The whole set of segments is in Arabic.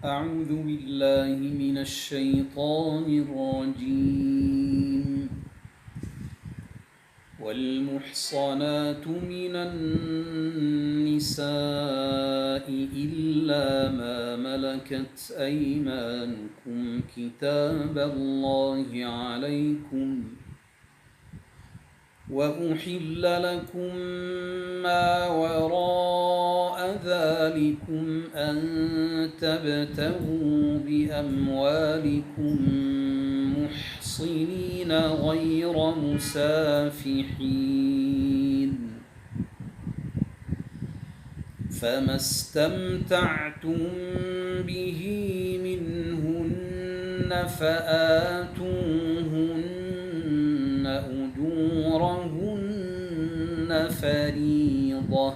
أعوذ بالله من الشيطان الرجيم. والمحصنات من النساء إلا ما ملكت أيمانكم كتاب الله عليكم، وأحل لكم ما وراء ذلكم أن تبتغوا بأموالكم محصنين غير مسافحين، فما استمتعتم به منهن فآتوهن أجورهن فريضة،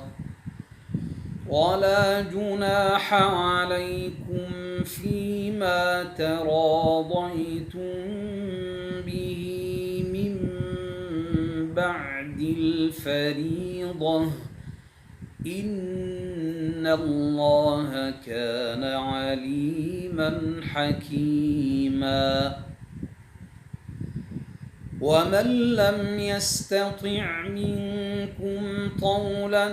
ولا جناح عليكم فيما تراضيتم به من بعد الفريضة، إن الله كان عليما حكيما. ومن لم يستطع منكم طولا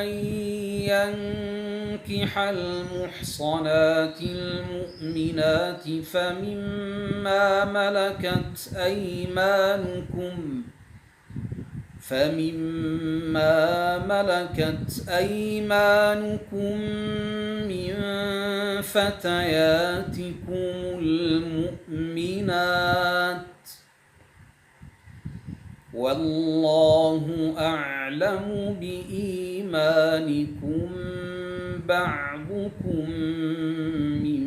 أن ينكح المحصنات المؤمنات فمما ملكت أيمانكم من فتياتكم المؤمنات، والله أعلم بإيمانكم بعضكم من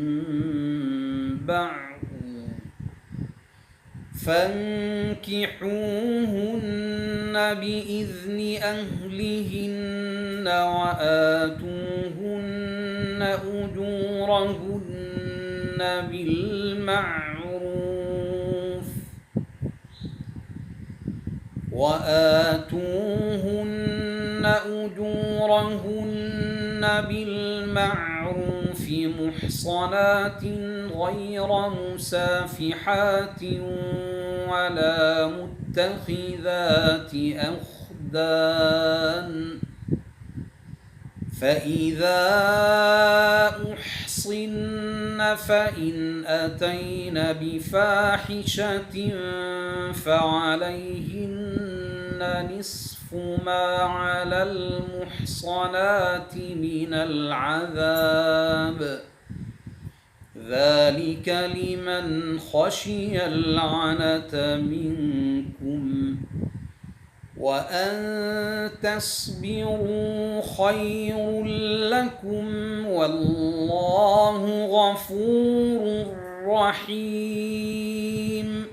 بعض، فانكحوهن بإذن أهلهن وآتوهن أجورهن بالمعروف محصنات غير مسافحات ولا متخذات أخدان، فإذا أحصن فإن أتين بفاحشة فعليهن نصف ما على المحصنات من العذاب، ذلك لمن خشي العنة منكم، وأن تصبروا خير لكم، والله غفور رحيم.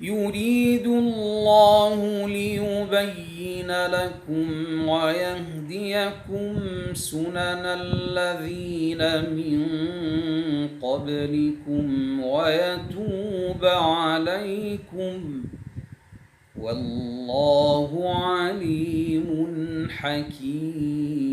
يريد الله ليبين لكم ويهديكم سنن الذين من قبلكم ويتوب عليكم، والله عليم حكيم.